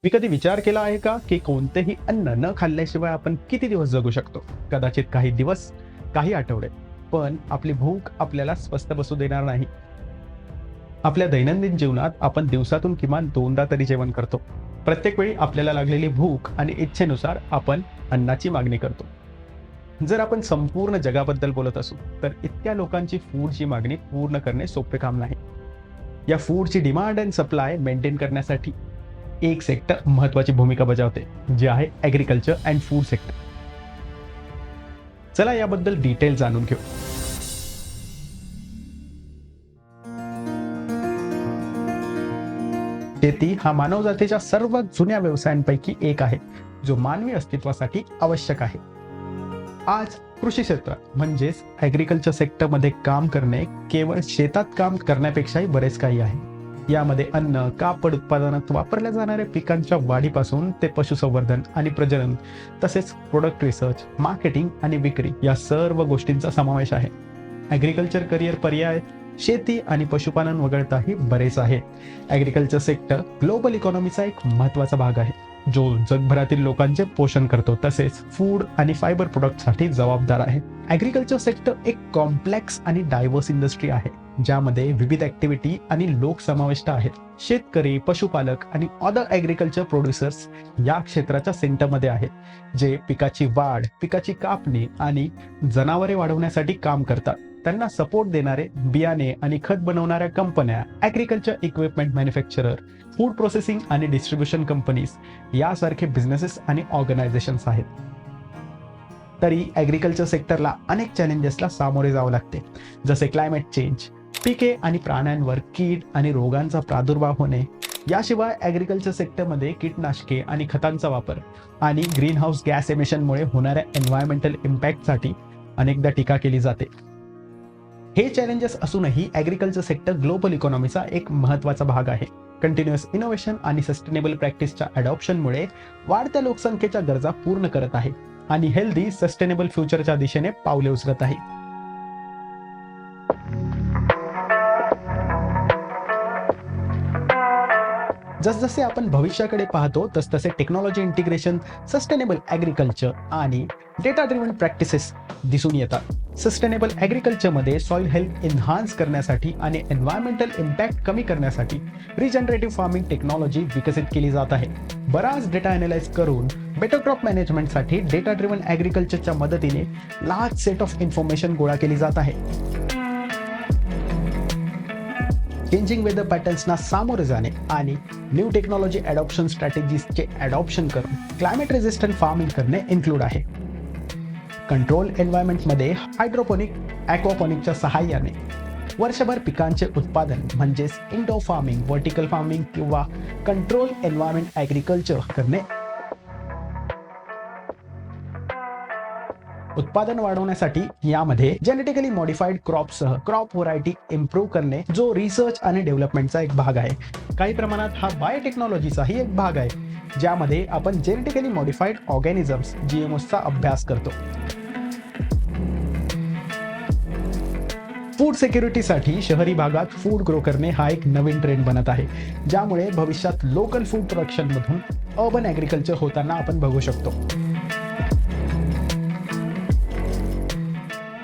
मी कधी विचार केला आहे का, की कोणतेही अन्न न खाल्ल्याशिवाय आपण किती दिवस जगू शकतो? कदाचित काही दिवस, काही आठवडे. पण आपली भूक आपल्याला स्वस्थ बसू देणार नाही. आपल्या दैनंदिन जीवनात आपण दिवसातून किमान 2दा तरी जेवण करतो. प्रत्येक वेळी आपल्याला लागलेली भूक आणि इच्छेनुसार आपण अन्नाची मागणी करतो. जर आपण संपूर्ण जगाबद्दल बोलत असू, तर इतक्या लोकांची फूडची मागणी पूर्ण करणे सोपे काम नाही. या फूडची डिमांड अँड सप्लाय मेंटेन करण्यासाठी एक सेक्टर महत्वाची भूमिका बजावते, जे आहे ॲग्रीकल्चर अँड फूड सेक्टर. चला याबद्दल डिटेल जाणून घेऊ. शेती हा मानवजातीच्या सर्वात जुन्या व्यवसायांपैकी एक आहे, जो मानवी अस्तित्वासाठी आवश्यक आहे. आज कृषी क्षेत्र म्हणजेच ॲग्रीकल्चर सेक्टरमध्ये काम करणे केवळ शेतात काम करण्यापेक्षाही बरेच काही आहे. यामध्ये अन्न, कापड उत्पादनात वापरल्या जाणाऱ्या पिकांच्या वाढीपासून ते पशुसंवर्धन आणि प्रजनन, तसेच प्रोडक्ट रिसर्च, मार्केटिंग आणि विक्री या सर्व गोष्टींचा समावेश आहे. ॲग्रीकल्चर करिअर पर्याय शेती आणि पशुपालन वगळताही बरेच आहे. ॲग्रीकल्चर सेक्टर ग्लोबल इकॉनॉमीचा एक महत्त्वाचा भाग आहे, जो जगभरातील लोकांचे पोषण करतो, तसेच फूड आणि फायबर प्रोडक्टसाठी जबाबदार आहे. ॲग्रीकल्चर सेक्टर एक कॉम्प्लेक्स आणि डायव्हर्स इंडस्ट्री आहे, ज्यामध्ये विविध ॲक्टिव्हिटी आणि लोक समाविष्ट आहेत. शेतकरी, पशुपालक आणि अदर ॲग्रीकल्चर प्रोड्युसर्स या क्षेत्राच्या सेंटरमध्ये आहेत, जे पिकाची वाढ, पिकाची कापणी आणि जनावरे वाढवण्यासाठी काम करतात. त्यांना सपोर्ट देणारे बियाणे आणि खत बनवणाऱ्या कंपन्या, agriculture equipment manufacturer, food processing आणि डिस्ट्रीब्युशन कंपनीज यासारखे बिझनेसेस आणि ऑर्गनायझेशन्स आहेत. तरी ॲग्रीकल्चर सेक्टरला अनेक चॅलेंजेसला सामोरे जावं लागते, जसे क्लायमेट चेंज, पिके आणि प्राण्यांवर कीड आणि रोगांचा प्रादुर्भाव होणे. याशिवाय ॲग्रीकल्चर सेक्टरमध्ये कीटनाशके आणि खतांचा वापर आणि ग्रीनहाऊस गॅस एमिशनमुळे होणाऱ्या एन्व्हायरमेंटल इम्पॅक्टसाठी अनेकदा टीका केली जाते. हे चॅलेंजेस असूनही ॲग्रीकल्चर सेक्टर ग्लोबल इकॉनॉमीचा एक महत्त्वाचा भाग आहे. कंटिन्युअस इनोव्हेशन आणि सस्टेनेबल प्रॅक्टिसच्या अडॉप्शनमुळे वाढत्या लोकसंख्येच्या गरजा पूर्ण करत आहे आणि हेल्दी सस्टेनेबल फ्युचरच्या दिशेने पावले उचलत आहे. जसजसे आपण भविष्याकडे पाहतो, तसतसे टेक्नॉलॉजी इंटिग्रेशन, सस्टेनेबल ॲग्रीकल्चर आणि डेटा ड्रिव्हन प्रॅक्टिसेस दिसून येतात. सस्टेनेबल ॲग्रीकल्चरमध्ये सॉइल हेल्थ एन्हान्स करण्यासाठी आणि एन्व्हायरमेंटल इम्पॅक्ट कमी करण्यासाठी रिजनरेटिव्ह फार्मिंग टेक्नॉलॉजी विकसित केली जात आहे. बराच डेटा अॅनालाइज करून बेटर क्रॉप मॅनेजमेंटसाठी डेटा ड्रिव्हन ॲग्रीकल्चरच्या मदतीने लार्ज सेट ऑफ इन्फॉर्मेशन गोळा केली जात आहे. चेंजिंग वेदर पॅटर्न्सना सामोरे जाणे आणि न्यू टेक्नॉलॉजी अडॉप्शन स्ट्रॅटेजीजचे अडॉप्शन करून क्लायमेट रेझिस्टंट फार्मिंग करणे इन्क्लूड आहे. कंट्रोल एन्व्हायरमेंटमध्ये हायड्रोपोनिक, ॲक्वापोनिकच्या सहाय्याने वर्षभर पिकांचे उत्पादन म्हणजेच इंडोर फार्मिंग, व्हर्टिकल फार्मिंग किंवा कंट्रोल एन्व्हायरमेंट ॲग्रीकल्चर करणे. उत्पादन वाढवण्यासाठी यामध्ये जेनेटिकली मॉडिफाईड क्रॉपसह क्रॉप व्हरायटी इम्प्रूव्ह करणे, जो रिसर्च आणि डेव्हलपमेंटचा एक भाग आहे. काही प्रमाणात हा बायोटेक्नॉलॉजीचाही एक भाग आहे, ज्यामध्ये आपण जेनेटिकली मॉडिफाईड ऑर्गॅनिझम्स GMOचा अभ्यास करतो. फूड सिक्युरिटीसाठी शहरी भागात फूड ग्रो करणे हा एक नवीन ट्रेंड बनत आहे, ज्यामुळे भविष्यात लोकल फूड प्रोडक्शनमधून अर्बन ॲग्रीकल्चर होताना आपण बघू शकतो.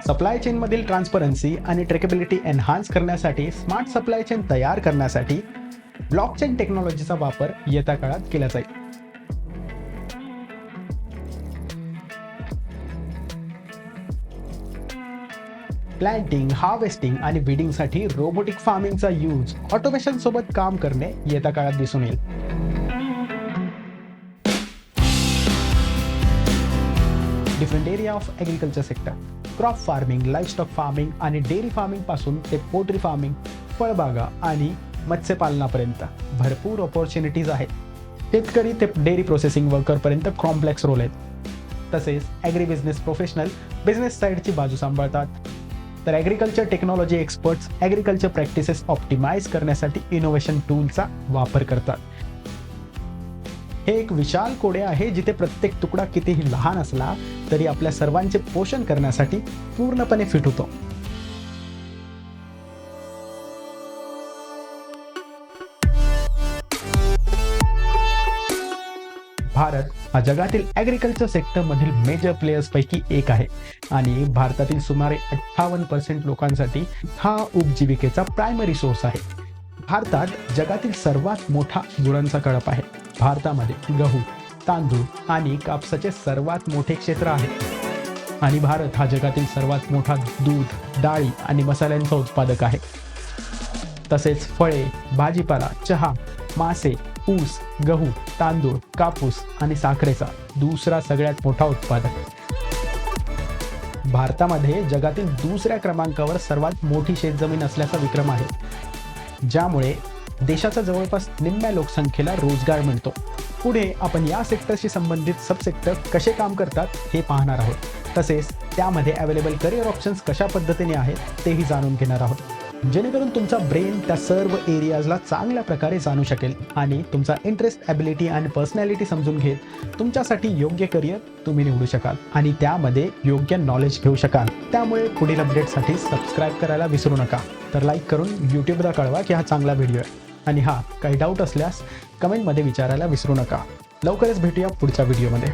सप्लाय चेनमधील ट्रान्सपरन्सी आणि ट्रेकेबिलिटी एन्हान्स करण्यासाठी स्मार्ट सप्लाय चेन तयार करण्यासाठी ब्लॉकचेन टेक्नॉलॉजीचा वापर येत्या काळात केला जाईल. प्लॅन्टिंग, हार्वेस्टिंग आणि बीडिंगसाठी रोबोटिक फार्मिंगचा यूज, ऑटोमेशन सोबत काम करणे येत्या काळात दिसून येईल. Different area of agriculture sector, crop farming, livestock farming आणि डेअरी फार्मिंग पासून ते पोल्ट्री फार्मिंग, फळबागा आणि मत्स्यपालनापर्यंत भरपूर ऑपॉर्च्युनिटीज आहेत. शेतकरी ते डेअरी प्रोसेसिंग वर्करपर्यंत कॉम्प्लेक्स रोल आहेत. तसेच ॲग्री बिझनेस प्रोफेशनल बिझनेस साईडची बाजू सांभाळतात, तर agriculture technology experts agriculture practices optimise करण्यासाठी इनोव्हेशन टूलचा वापर करतात. हे एक विशाल कोडे आहे, जिथे प्रत्येक तुकडा कितीही लहान असला तरी आपल्या सर्वांचे पोषण करण्यासाठी पूर्णपणे फिट होतो. भारत हा जगातील ॲग्रिकल्चर सेक्टरमधील मेजर प्लेयर्स पैकी एक आहे आणि भारतातील सुमारे 58% लोकांसाठी हा उपजीविकेचा प्रायमरी सोर्स आहे. भारतात जगातील सर्वात मोठा गुरांचा कळप आहे. भारतामध्ये गहू, तांदूळ आणि कापसाचे सर्वात मोठे क्षेत्र आहे आणि भारत हा जगातील सर्वात मोठा दूध, डाळी आणि मसाल्यांचा उत्पादक आहे. तसेच फळे, भाजीपाला, चहा, मासे, ऊस, गहू, तांदूळ, कापूस आणि साखरेचा दुसरा सगळ्यात मोठा उत्पादक. भारतामध्ये जगातील दुसऱ्या क्रमांकावर सर्वात मोठी शेतजमीन असल्याचा विक्रम आहे, ज्यामुळे देशाच्या जवळपास निम्म्या लोकसंख्येला रोजगार मिळतो. पुढे आपण या सेक्टरशी संबंधित सबसेक्टर कसे काम करतात हे पाहणार आहोत. तसेच त्यामध्ये अवेलेबल करिअर ऑप्शन्स कशा पद्धतीने आहेत तेही जाणून घेणार आहोत, जेणेकरून तुमचा ब्रेन त्या सर्व एरियाजला चांगल्या प्रकारे जाणू शकेल आणि तुमचा इंटरेस्ट, ॲबिलिटी आणि पर्सनॅलिटी समजून घेत तुमच्यासाठी योग्य करिअर तुम्ही निवडू शकाल आणि त्यामध्ये योग्य नॉलेज घेऊ शकाल. त्यामुळे पुढील अपडेटसाठी सबस्क्राईब करायला विसरू नका. तर लाईक करून यूट्यूबला कळवा की हा चांगला व्हिडिओ आहे आणि काही डाऊट असल्यास कमेंटमध्ये विचारायला विसरू नका. लवकरच भेटूया पुढच्या व्हिडिओमध्ये.